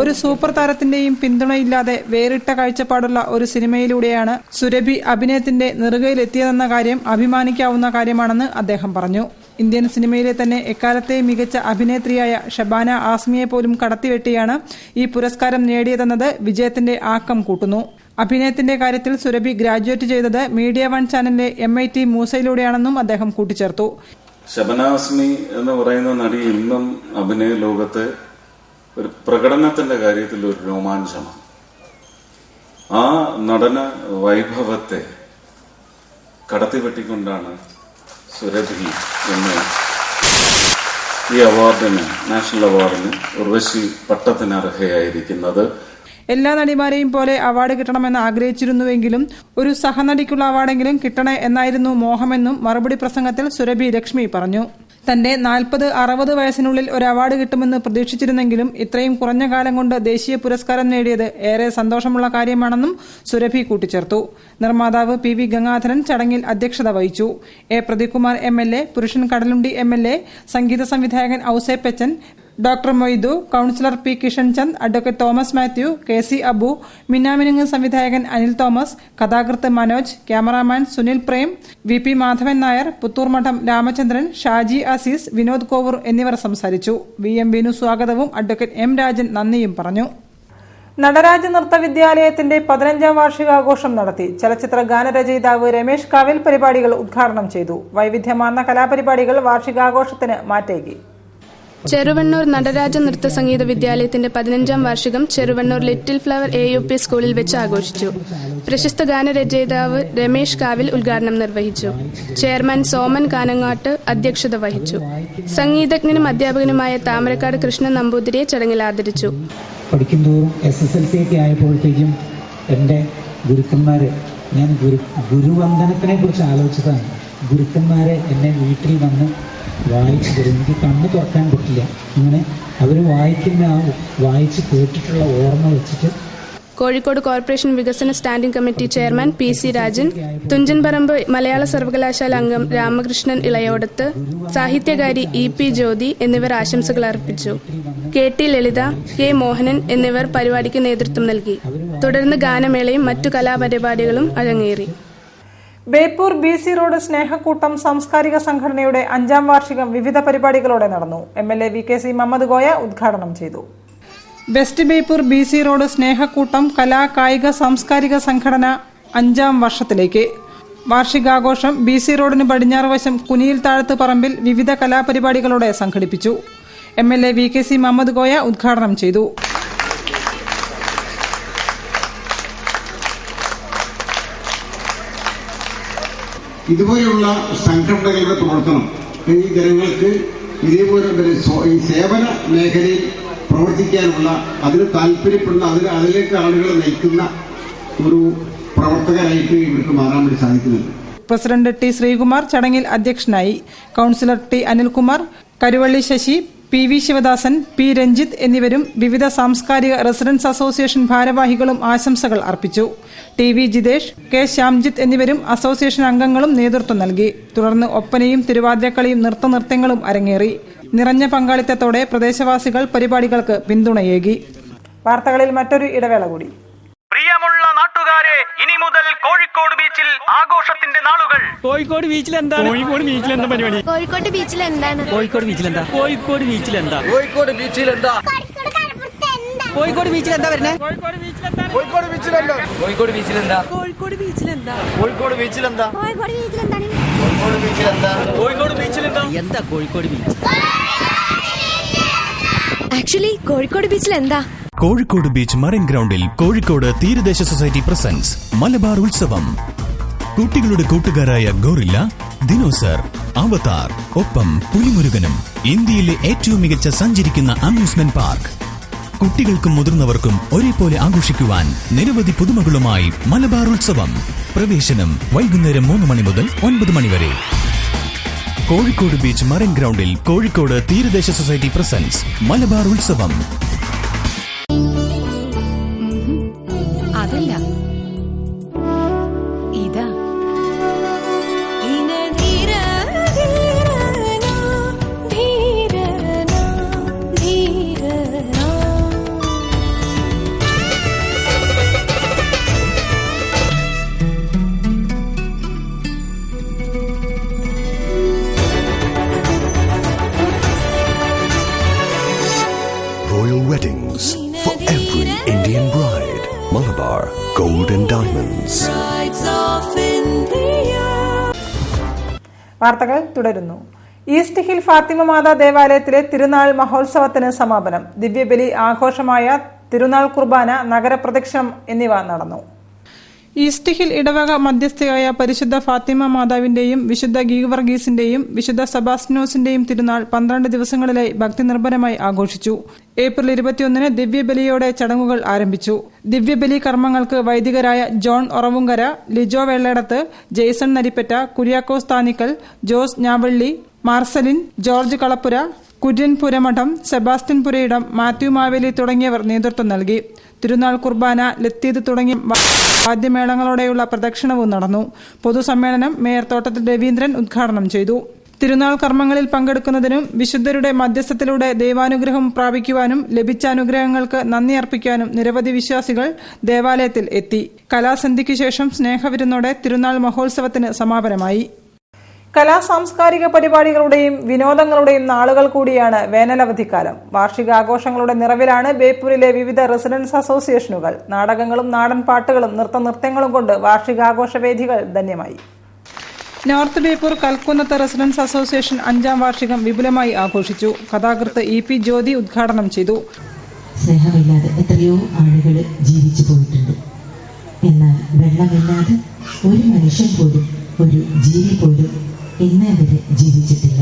ഒരു സൂപ്പർ താരത്തിന്റെയും പിന്തുണയില്ലാതെ വേറിട്ട കാഴ്ചപ്പാടുള്ള ഒരു സിനിമയിലൂടെയാണ് സുരഭി അഭിനയത്തിന്റെ നെറുകയിലെത്തിയതെന്ന കാര്യം അഭിമാനിക്കാവുന്ന കാര്യമാണെന്ന് അദ്ദേഹം പറഞ്ഞു. ഇന്ത്യൻ സിനിമയിലെ തന്നെ എക്കാലത്തെ മികച്ച അഭിനേത്രിയായ ഷബാന ആസ്മിയെ പോലും കടത്തിവെട്ടിയാണ് ഈ പുരസ്കാരം നേടിയതെന്നത് വിജയത്തിന്റെ ആക്കം കൂട്ടുന്നു. അഭിനയത്തിന്റെ കാര്യത്തിൽ സുരഭി ഗ്രാജുവേറ്റ് ചെയ്തത് മീഡിയ 1 ചാനലിലെ MIT മൂസയിലൂടെയാണെന്നും അദ്ദേഹം കൂട്ടിച്ചേർത്തു. ഷബാന ആസ്മി എന്ന് പറയുന്ന നടി ഇന്നും അഭിനയ ലോകത്ത് ഒരു പ്രകടനത്തിന്റെ കാര്യത്തിൽ ഒരു രോമാഞ്ചമാണ്. ആ നടന വൈഭവത്തെ കടത്തിവെട്ടിക്കൊണ്ടാണ് സുരഭി എന്ന് ഈ അവാർഡിന്, നാഷണൽ അവാർഡിന് ഉർവശി പട്ടത്തിന് അർഹയായിരിക്കുന്നത്. എല്ലാ നടിമാരെയും പോലെ അവാർഡ് കിട്ടണമെന്ന് ആഗ്രഹിച്ചിരുന്നുവെങ്കിലും ഒരു സഹനടിക്കുള്ള അവാർഡെങ്കിലും കിട്ടണേ എന്നായിരുന്നു മോഹമെന്നും മറുപടി പ്രസംഗത്തിൽ സുരഭി ലക്ഷ്മി പറഞ്ഞു. തന്റെ 40-60 വയസ്സിനുള്ളിൽ ഒരു അവാർഡ് കിട്ടുമെന്ന് പ്രതീക്ഷിച്ചിരുന്നെങ്കിലും ഇത്രയും കുറഞ്ഞ കാലം കൊണ്ട് ദേശീയ പുരസ്കാരം നേടിയത് ഏറെ സന്തോഷമുള്ള കാര്യമാണെന്നും സുരഭി കൂട്ടിച്ചേർത്തു. നിർമ്മാതാവ് PV ഗംഗാധരൻ ചടങ്ങിൽ അധ്യക്ഷത വഹിച്ചു. A പ്രദീപ്കുമാർ MLA, പുരുഷൻ കടലുണ്ടി MLA, സംഗീത സംവിധായകൻ Ouseppachan, doctor Moidu, councillor P Kishanchand, advocate Thomas Mathew, KC Abu, Minnaminungu സംവിധായകൻ അനിൽ തോമസ്, കഥാകൃത്ത് മനോജ്, ക്യാമറാമാൻ സുനിൽ പ്രേം, VP മാധവൻ നായർ, പുത്തൂർമഠം രാമചന്ദ്രൻ, ഷാജി അസീസ്, വിനോദ് കോവൂർ എന്നിവർ സംസാരിച്ചു. VM ബിനു സ്വാഗതവും അഡ്വക്കേറ്റ് M രാജൻ നന്ദിയും പറഞ്ഞു. നടരാജ നൃത്ത വിദ്യാലയത്തിന്റെ 15ാം വാർഷികാഘോഷം നടത്തി. ചലച്ചിത്ര ഗാനരചയിതാവ് രമേശ് കാവിൽ പരിപാടികൾ ഉദ്ഘാടനം ചെയ്തു. വൈവിധ്യമാർന്ന കലാപരിപാടികൾ വാർഷികാഘോഷത്തിന് മാറ്റേകി. ചെറുവണ്ണൂർ നടരാജ നൃത്ത സംഗീത വിദ്യാലയത്തിന്റെ 15ാം വാർഷികം ചെറുവണ്ണൂർ ലിറ്റിൽ ഫ്ലവർ AUP സ്കൂളിൽ വെച്ച് ആഘോഷിച്ചു. പ്രശസ്ത ഗാനരചയിതാവ് രമേശ് കാവിൽ ഉദ്ഘാടനം നിർവഹിച്ചു. ചെയർമാൻ സോമൻ കാനങ്ങാട്ട് അധ്യക്ഷത വഹിച്ചു. സംഗീതജ്ഞനും അധ്യാപകനുമായ താമരക്കാട് കൃഷ്ണൻ നമ്പൂതിരിയെ ചടങ്ങിൽ ആദരിച്ചു. പഠിക്കുന്തോറും SSLC ഒക്കെ ആയപ്പോഴത്തേക്കും എൻ്റെ ഗുരുക്കന്മാര്, ഞാൻ ഗുരുവന്ദനത്തിനെ കുറിച്ച് ആലോചിച്ചതാണ്. ഗുരുക്കന്മാരെ എന്നെ വീട്ടിൽ വന്ന് വായിച്ചു തരും. എനിക്ക് കണ്ണ് തുറക്കാൻ പറ്റില്ല. അങ്ങനെ അവർ വായിക്കുന്ന വായിച്ച് കേട്ടിട്ടുള്ള ഓർമ്മ വെച്ചിട്ട്. കോഴിക്കോട് കോർപ്പറേഷൻ വികസന standing committee chairman PC Rajan, Thunchan Parambu മലയാള സർവകലാശാല അംഗം രാമകൃഷ്ണൻ ഇളയോടത്ത്, സാഹിത്യകാരി EP ജ്യോതി എന്നിവർ ആശംസകൾ അർപ്പിച്ചു. KT ലളിത, K മോഹനൻ എന്നിവർ പരിപാടിക്ക് നേതൃത്വം നൽകി. തുടർന്ന് ഗാനമേളയും മറ്റു കലാപരിപാടികളും അരങ്ങേറി. ബേപ്പൂർ BC റോഡ് സ്നേഹക്കൂട്ടം സാംസ്കാരിക സംഘടനയുടെ 5ാം വാർഷികം വിവിധ പരിപാടികളോടെ നടന്നു. MLA VKC മുഹമ്മദ് കോയ ഉദ്ഘാടനം ചെയ്തു. വെസ്റ്റ് ബേപ്പൂർ BC റോഡ് സ്നേഹക്കൂട്ടം കലാ കായിക സാംസ്കാരിക സംഘടന 5ാം വർഷത്തിലേക്ക്. വാർഷികാഘോഷം BC റോഡിന് പടിഞ്ഞാറ് വശം കുനിയിൽ താഴത്ത് പറമ്പിൽ വിവിധ കലാപരിപാടികളോടെ സംഘടിപ്പിച്ചു. MLA VKC മുഹമ്മദ് കോയ ഉദ്ഘാടനം ചെയ്തു. ഇതുപോലെയുള്ള സംഘടനകളുടെ പ്രവർത്തനം ഈ ജനങ്ങൾക്ക് ഇതേപോലെ ഈ സേവന മേഖലയിൽ പ്രവർത്തിക്കാനുള്ള, അതിന് താല്പര്യപ്പെടുന്ന, അതിലേക്ക് ആളുകളെ നയിക്കുന്ന ഒരു പ്രവർത്തകരായിട്ട് ഇവർക്ക് മാറാൻ വേണ്ടി സാധിക്കുന്നുണ്ട്. പ്രസിഡന്റ് ടി ശ്രീകുമാർ ചടങ്ങിൽ അധ്യക്ഷനായി. Councillor T Anilkumar, Karuvally Sasi, P V Sivadasan, P Ranjith എന്നിവരും വിവിധ സാംസ്കാരിക റെസിഡൻസ് അസോസിയേഷൻ ഭാരവാഹികളും ആശംസകൾ അർപ്പിച്ചു. T V Jithesh, K Shyamjith എന്നിവരും അസോസിയേഷൻ അംഗങ്ങളും നേതൃത്വം നൽകി. തുടർന്ന് ഒപ്പനയും തിരുവാതിരക്കളിയും നൃത്തനൃത്യങ്ങളും അരങ്ങേറി. നിറഞ്ഞ പങ്കാളിത്തത്തോടെ പ്രദേശവാസികൾ പരിപാടികൾക്ക് പിന്തുണയേകി. വാർത്തകളിൽ മറ്റൊരു ഇടവേള കൂടി. പ്രിയമുള്ള നാട്ടുകാരെ, ഇനി മുതൽ കോഴിക്കോട് ബീച്ചിൽ ആഘോഷത്തിന്റെ നാളുകൾ. കോഴിക്കോട് ബീച്ചിൽ എന്താണ്? കോഴിക്കോട് ബീച്ചിൽ എന്താ പരിപാടി? കോഴിക്കോട് ബീച്ചിൽ എന്താണ്? കോഴിക്കോട് ബീച്ചിൽ എന്താ? കോഴിക്കോട് ബീച്ചിൽ എന്താ? കോഴിക്കോട് ബീച്ചിൽ എന്താ? കോഴിക്കോട് ബീച്ചിൽ എന്താ വരുന്നത്? കോഴിക്കോട് ബീച്ചിൽ എന്താ? കോഴിക്കോട് ബീച്ചിൽ എന്താ? കോഴിക്കോട് ബീച്ചിൽ എന്താ? കോഴിക്കോട് ബീച്ചിൽ എന്താ? കോഴിക്കോട് ബീച്ചിൽ എന്താ? കോഴിക്കോട് ബീച്ചിൽ എന്താണ്? കോഴിക്കോട് ബീച്ചിൽ എന്താ? കോഴിക്കോട് ബീച്ചിൽ എന്താ? എന്താ കോഴിക്കോട് ബീച്ച്? ആക്ച്വലി കോഴിക്കോട് ബീച്ചിൽ എന്താ? കോഴിക്കോട് ബീച്ച് മറൈൻ ഗ്രൗണ്ടിൽ കോഴിക്കോട് തീരദേശ സൊസൈറ്റി പ്രസൻസ് മലബാർ ഉത്സവം. കുട്ടികളുടെ കൂട്ടുകാരായ ഗോറില്ല, ദിനോസർ, അവതാർ, ഒപ്പം പുലിമുരുകനും. ഇന്ത്യയിലെ ഏറ്റവും മികച്ച സഞ്ചരിക്കുന്ന അമ്യൂസ്മെന്റ് പാർക്ക്. കുട്ടികൾക്കും മുതിർന്നവർക്കും ഒരേപോലെ ആഘോഷിക്കുവാൻ നിരവധി പുതുമകളുമായി മലബാർ ഉത്സവം. പ്രവേശനം വൈകുന്നേരം 3 മണി മുതൽ 9 മണി വരെ. കോഴിക്കോട് ബീച്ച് മറൈൻ ഗ്രൗണ്ടിൽ കോഴിക്കോട് തീരദേശ സൊസൈറ്റി പ്രസൻസ് മലബാർ ഉത്സവം. അതല്ല, ഇതാ. Royal weddings for every Indian bride. Malabar Gold and Diamonds. വാർത്തകൾ തുടരുന്നു. ഈസ്റ്റ് ഹിൽ ഫാത്തിമ മാതാ ദേവാലയത്തിലെ തിരുനാൾ മഹോത്സവത്തിന് സമാപനം. ദിവ്യബലി ആഘോഷമായ തിരുനാൾ കുർബാന, നഗരപ്രദക്ഷിണം എന്നിവ നടന്നു. ഈസ്റ്റ് ഹിൽ ഇടവക മധ്യസ്ഥയായ പരിശുദ്ധ ഫാത്തിമ മാതാവിന്റെയും വിശുദ്ധ ഗീവർഗീസിന്റെയും വിശുദ്ധ സെബാസ്റ്റിനോസിന്റെയും തിരുനാൾ 12 ദിവസങ്ങളിലായി ഭക്തിനിർഭരമായി ആഘോഷിച്ചു. ഏപ്രിൽ 21 ദിവ്യബലിയോടെ ചടങ്ങുകൾ ആരംഭിച്ചു. ദിവ്യബലി കർമ്മങ്ങൾക്ക് വൈദികരായ ജോൺ ഒറവുങ്കര, ലിജോ വെള്ളടത്ത്, ജെയ്സൺ നരിപ്പറ്റ, കുര്യാക്കോസ് താനിക്കൽ, ജോസ് ഞാവള്ളി, മാർസലിൻ, ജോർജ് കളപ്പുര, കുര്യൻ പുരമഠം, സെബാസ്റ്റ്യൻ പുരയിടം, മാത്യു മാവേലി തുടങ്ങിയവർ നേതൃത്വം നൽകി. തിരുനാൾ കുർബാന, ലത്തീദ് തുടങ്ങിയ വാദ്യമേളങ്ങളോടെയുള്ള പ്രദക്ഷിണവും നടന്നു. പൊതുസമ്മേളനം മേയർ തോട്ടത്തിൽ രവീന്ദ്രൻ ഉദ്ഘാടനം ചെയ്തു. തിരുനാൾ കർമ്മങ്ങളിൽ പങ്കെടുക്കുന്നതിനും വിശുദ്ധരുടെ മധ്യസ്ഥത്തിലൂടെ ദൈവാനുഗ്രഹം പ്രാപിക്കുവാനും ലഭിച്ച അനുഗ്രഹങ്ങൾക്ക് നന്ദി അർപ്പിക്കാനും നിരവധി വിശ്വാസികൾ ദേവാലയത്തിൽ എത്തി. കലാസന്ധിക്ക് ശേഷം സ്നേഹവിരുന്നോടെ തിരുനാൾ മഹോത്സവത്തിന് സമാപനമായി. കലാസാംസ്കാരിക പരിപാടികളുടെയും വിനോദങ്ങളുടെയും നാളുകൾ കൂടിയാണ് വേനലവധിക്കാലം. വാർഷികാഘോഷങ്ങളുടെ നിറവിലാണ് ബേപ്പൂരിലെ വിവിധ റെസിഡൻസ് അസോസിയേഷനുകൾ. നാടകങ്ങളും നാടൻ പാട്ടുകളും നൃത്തങ്ങളും കൊണ്ട് വാർഷികാഘോഷവേദികൾ ധന്യമായി. നോർത്ത് ബേപ്പൂർ കൽക്കുന്നത്ത് റെസിഡൻസ് അസോസിയേഷൻ 5ാം വാർഷികം വിപുലമായി ആഘോഷിച്ചു. കഥാകൃത്ത് ഇ പി ജ്യോതി ഉദ്ഘാടനം ചെയ്തു. സ്നേഹമില്ലാതെ എത്രയോ ആളുകൾ ജീവിച്ചു പോയിട്ടുണ്ട്. എന്നാൽ വെള്ളമില്ലാതെ ഒരു മനുഷ്യൻ പോലും, ഒരു ജീവി പോലും ഇന്നേ വരെ ജീവിച്ചിട്ടില്ല.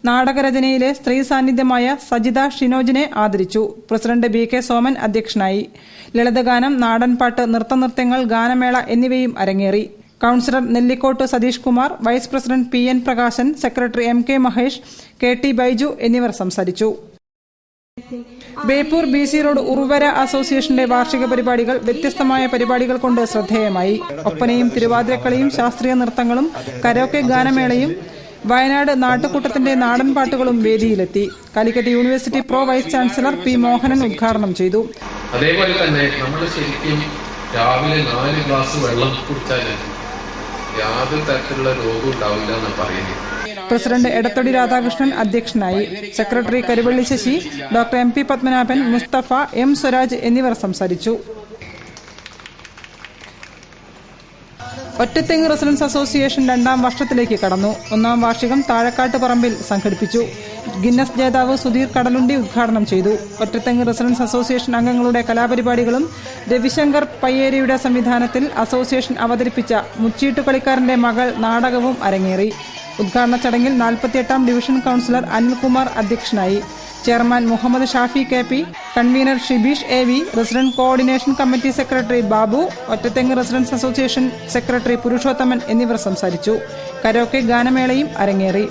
നാടകരചനയിലെ സ്ത്രീ സാന്നിധ്യമായ സജിത ഷിനോജിനെ ആദരിച്ചു. പ്രസിഡന്റ് ബി കെ സോമൻ അധ്യക്ഷനായി. ലളിതഗാനം, നാടൻപാട്ട്, നൃത്തനൃത്യങ്ങൾ, ഗാനമേള എന്നിവയും അരങ്ങേറി. Councillor Nellikode Satheesh Kumar, vice president P N Prakashan, secretary M K Mahesh, K T Baiju എന്നിവർ സംസാരിച്ചു. Beypore B C road Uruvara അസോസിയേഷന്റെ വാർഷിക പരിപാടികൾ വ്യത്യസ്തമായ പരിപാടികൾ കൊണ്ട് ശ്രദ്ധേയമായി. ഒപ്പനയും തിരുവാതിരക്കളിയും ശാസ്ത്രീയ നൃത്തങ്ങളും കരോക്കെ ഗാനമേളയും വയനാട് നാട്ടുകൂട്ടത്തിന്റെ നാടൻ പാട്ടുകളും വേദിയിലെത്തി. Calicut university pro vice chancellor P Mohanan ഉദ്ഘാടനം ചെയ്തു. അതേപോലെ തന്നെ നമ്മൾ ശരിക്കും രാവിലെ 4 ഗ്ലാസ് വെള്ളം കുടിച്ചാൽ യാതൊരു തരത്തിലുള്ള രോഗം ഉണ്ടാവില്ല എന്ന് പറയുന്നത്. പ്രസിഡന്റ് എടത്തൊടി രാധാകൃഷ്ണൻ അധ്യക്ഷനായി. Secretary Karuvally Sasi, doctor M P Padmanabhan, Musthafa, M Swaraj എന്നിവർ സംസാരിച്ചു. ഒറ്റത്തെങ്ങ് റെസിഡൻസ് അസോസിയേഷൻ 2ാം വർഷത്തിലേക്ക് കടന്നു. 1ാം വാർഷികം താഴക്കാട്ട് പറമ്പിൽ സംഘടിപ്പിച്ചു. ഗിന്നസ് ജേതാവ് സുധീർ കടലുണ്ടി ഉദ്ഘാടനം ചെയ്തു. ഒറ്റത്തെങ്ങ് റെസിഡൻസ് അസോസിയേഷൻ അംഗങ്ങളുടെ കലാപരിപാടികളും രവിശങ്കർ പയ്യേരിയുടെ സംവിധാനത്തിൽ അസോസിയേഷൻ അവതരിപ്പിച്ച മുച്ചീട്ടുകളിക്കാരന്റെ മകൾ നാടകവും അരങ്ങേറി. ഉദ്ഘാടന ചടങ്ങിൽ 48ാം ഡിവിഷൻ കൌൺസിലർ അനിൽകുമാർ അധ്യക്ഷനായി. Chairman Muhammed Shafi KP, convener Shibeesh AV, resident coordination committee secretary Babu, Ottathengu residence association secretary Purushothaman എന്നിവർ സംസാരിച്ചു. കരോക്കെ ഗാനമേളയും അരങ്ങേറി.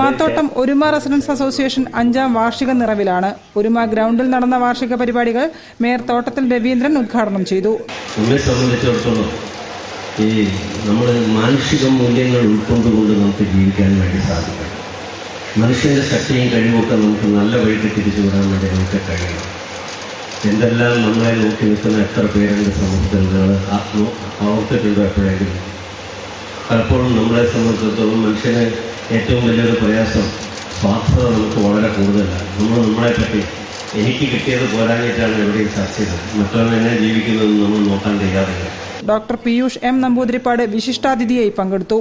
മാത്തോട്ടം ഒരുമ റെസിഡൻസ് അസോസിയേഷൻ 5ാം വാർഷിക നിറവിലാണ്. ഒരുമ ഗ്രൗണ്ടിൽ നടന്ന വാർഷിക പരിപാടികൾ മേയർ തോട്ടത്തിൽ രവീന്ദ്രൻ ഉദ്ഘാടനം ചെയ്തു. നമ്മെ സംബന്ധിച്ചിടത്തോളം ഈ നമ്മുടെ മാനുഷിക മൂല്യങ്ങൾ ഉൾക്കൊണ്ടുകൊണ്ട് നമുക്ക് ജീവിക്കാൻ വേണ്ടി സാധിക്കണം. മനുഷ്യന്റെ ശക്തിയും കഴിവൊക്കെ നമുക്ക് നല്ല വഴിക്ക് തിരിച്ചുവിടാൻ വേണ്ടി നമുക്ക് കഴിയണം. എന്തെല്ലാം നമ്മളെ നോക്കി നിൽക്കുന്ന എത്ര പേരുണ്ട് സമൂഹത്തിൽ ഓർത്തിട്ടുണ്ടോ എപ്പോഴെങ്കിലും? പലപ്പോഴും നമ്മളെ സംബന്ധിച്ചിടത്തോളം മനുഷ്യന് ഏറ്റവും വലിയൊരു പ്രയാസം സ്വാർത്ഥത നമുക്ക് വളരെ കൂടുതലാണ്. നമ്മളെപ്പറ്റി എനിക്ക് കിട്ടിയത് പോരാഞ്ഞിട്ടാണ് എവിടെയും ചർച്ച ചെയ്തത്. മറ്റുള്ളവർ എന്നെ ജീവിക്കുന്നതെന്ന് നമ്മൾ നോക്കാൻ തയ്യാറില്ല. Doctor Piyush M. നമ്പൂതിരിപ്പാട് വിശിഷ്ടാതിഥിയായി പങ്കെടുത്തു.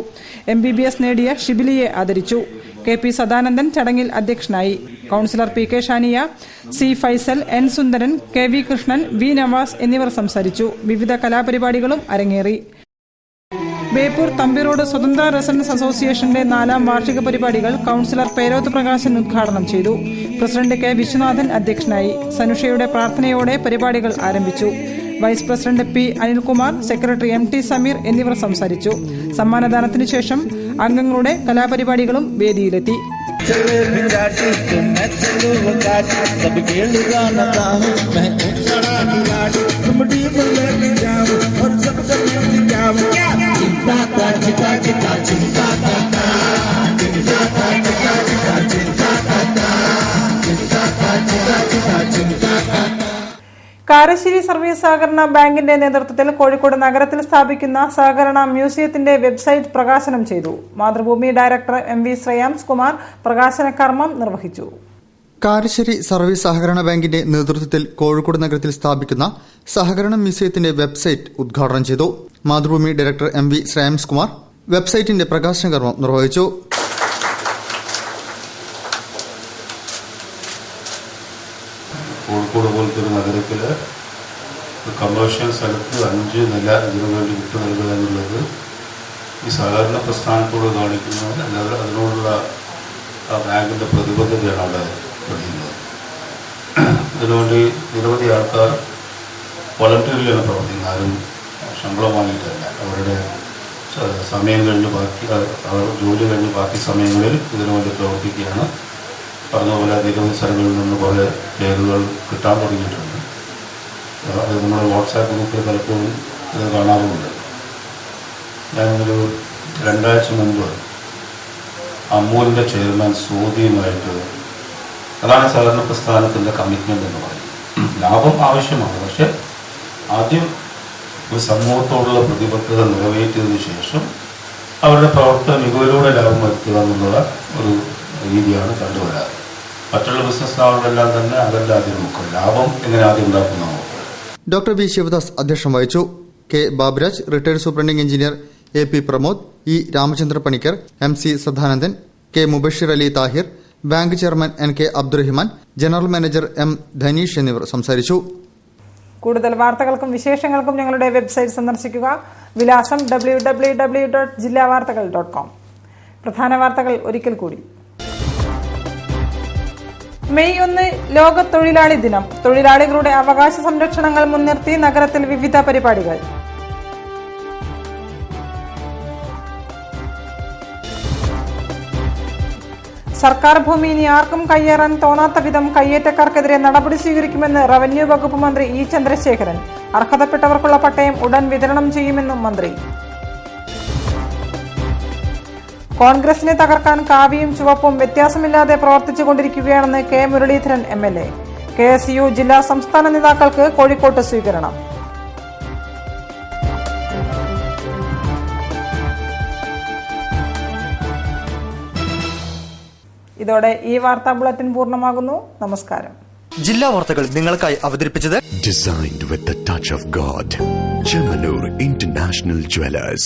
MBBS നേടിയ ഷിബിലിയെ ആദരിച്ചു. KP സദാനന്ദൻ ചടങ്ങിൽ അധ്യക്ഷനായി. Councillor PK Shania, C. Faisal, N. Sundaran, KV Krishnan, V. Navas എന്നിവർ സംസാരിച്ചു. വിവിധ കലാപരിപാടികളും അരങ്ങേറി. ബേപ്പൂർ തമ്പിറോഡ് സ്വതന്ത്ര റെസിഡൻസ് അസോസിയേഷന്റെ 4ാം വാർഷിക പരിപാടികൾ കൌൺസിലർ പേരോത്ത് പ്രകാശൻ ഉദ്ഘാടനം ചെയ്തു. President K. വിശ്വനാഥൻ അധ്യക്ഷനായി. സനുഷയുടെ പ്രാർത്ഥനയോടെ പരിപാടികൾ ആരംഭിച്ചു. Vice president P. Anilkumar, secretary MT Sameer എന്നിവർ സംസാരിച്ചു. സമ്മാനദാനത്തിനു ശേഷം അംഗങ്ങളുടെ കലാപരിപാടികളും വേദിയിലെത്തി. കാരശ്ശേരി സർവീസ് സഹകരണ ബാങ്കിന്റെ നേതൃത്വത്തിൽ കോഴിക്കോട് നഗരത്തിൽ സ്ഥാപിക്കുന്ന സഹകരണ മ്യൂസിയത്തിന്റെ വെബ്സൈറ്റ് പ്രകാശനം ചെയ്തു. മാതൃഭൂമി ഡയറക്ടർ MV ശ്രേയാംസ് കുമാർ പ്രകാശന കർമ്മം നിർവഹിച്ചു. കാരശ്ശേരി സർവീസ് സഹകരണ ബാങ്കിന്റെ നേതൃത്വത്തിൽ കോഴിക്കോട് നഗരത്തിൽ സ്ഥാപിക്കുന്ന സഹകരണ മ്യൂസിയത്തിന്റെ വെബ്സൈറ്റ് ഉദ്ഘാടനം ചെയ്തു. മാതൃഭൂമി ഡയറക്ടർ MV ശ്രേയാംസ് കുമാർ വെബ്സൈറ്റിന്റെ പ്രകാശന കർമ്മം നിർവഹിച്ചു. കോഴിക്കോട് പോലത്തെ ഒരു നഗരത്തിൽ ഒരു കമേഴ്ഷ്യൽ സ്ഥലത്ത് 5 നില ഇതിനു വേണ്ടി വിട്ടു നൽകുക എന്നുള്ളത് ഈ സഹകരണ പ്രസ്ഥാനത്തോട് കാണിക്കുന്നത്, അല്ലാതെ അതിനോടുള്ള ആ ബാങ്കിൻ്റെ പ്രതിബദ്ധതയാണ് അവിടെ പഠിക്കുന്നത്. അതിനുവേണ്ടി നിരവധി ആൾക്കാർ വോളണ്ടറിയിലാണ് പ്രവർത്തിക്കുന്നത്. ആരും ശമ്പളം വാങ്ങിയിട്ടല്ല. അവരുടെ സമയം കഴിഞ്ഞ് അവർ ജോലി കഴിഞ്ഞ് ബാക്കി സമയങ്ങളിൽ ഇതിനുവേണ്ടി പ്രവർത്തിക്കുകയാണ്. പറഞ്ഞതുപോലെ നിരവധി സ്ഥലങ്ങളിൽ നിന്ന് കുറേ പേരുകൾ കിട്ടാൻ തുടങ്ങിയിട്ടുണ്ട്. അത് നമ്മുടെ വാട്സാപ്പ് ഗ്രൂപ്പിൽ പലപ്പോഴും ഇത് കാണാറുമുണ്ട്. ഞാനൊരു 2 ആഴ്ച മുമ്പ് അമൂലിൻ്റെ ചെയർമാൻ സോദിയുമായിട്ട്, അതാണ് സഹകരണ പ്രസ്ഥാനത്തിൻ്റെ കമ്മിറ്റ്മെൻ്റ് എന്ന് പറയും. ലാഭം ആവശ്യമാണ്, പക്ഷെ ആദ്യം ഒരു സമൂഹത്തോടുള്ള പ്രതിബദ്ധത നിറവേറ്റിയതിനു ശേഷം അവരുടെ പ്രവർത്തന മികവിലൂടെ ലാഭം വരുത്തുക എന്നുള്ള ഒരു രീതിയാണ് കണ്ടുവരാറ്. മറ്റുള്ള ബിസിനസ് സ്ഥാപനങ്ങളെല്ലാം തന്നെ അതല്ല ആദ്യം നോക്കുക, ലാഭം എങ്ങനെ ആദ്യം ഉണ്ടാക്കുന്ന നോക്കുക. Doctor B. ശിവദാസ് അധ്യക്ഷം വഹിച്ചു. K. Baburaj, retired superintending engineer AP Pramod, E. Ramachandra Panicker, MC Sadanandan, K. Mubashir Ali Thahir, bank chairman NK Abdurahiman, general manager M. Dhaneesh എന്നിവർ സംസാരിച്ചു. കൂടുതൽ വാർത്തകൾക്കും വിശേഷങ്ങൾക്കും ഞങ്ങളുടെ വെബ്സൈറ്റ് സന്ദർശിക്കുക. വിലാസം www.jillavartakal.com. പ്രധാന വാർത്തകൾ ഒരിക്കൽ കൂടി. മെയ് 1 ലോക തൊഴിലാളി ദിനം. തൊഴിലാളികളുടെ അവകാശ സംരക്ഷണങ്ങൾ മുൻനിർത്തി നഗരത്തിൽ വിവിധ പരിപാടികൾ. സർക്കാർ ഭൂമി ഇനി ആർക്കും കയ്യേറാൻ തോന്നാത്ത വിധം കയ്യേറ്റക്കാർക്കെതിരെ നടപടി സ്വീകരിക്കുമെന്ന് റവന്യൂ വകുപ്പ് മന്ത്രി E. ചന്ദ്രശേഖരൻ. അർഹതപ്പെട്ടവർക്കുള്ള പട്ടയം ഉടൻ വിതരണം ചെയ്യുമെന്നും മന്ത്രി. കോൺഗ്രസിനെ തകർക്കാൻ കാവിയും ചുവപ്പും വ്യത്യാസമില്ലാതെ പ്രവർത്തിച്ചുകൊണ്ടിരിക്കുകയാണെന്ന് K. മുരളീധരൻ MLA. KSU ജില്ലാ സംസ്ഥാന നേതാക്കൾക്ക് കോഴിക്കോട്ട് സ്വീകരണം. ഇതോടെ ഈ വാർത്താ ബുള്ളറ്റിൻ പൂർണ്ണമാകുന്നു. നമസ്കാരം. ജില്ലാ വാർത്തകൾ നിങ്ങൾക്കായി അവതരിപ്പിച്ചത് Designed with the touch of God. Chemanur International Jewelers.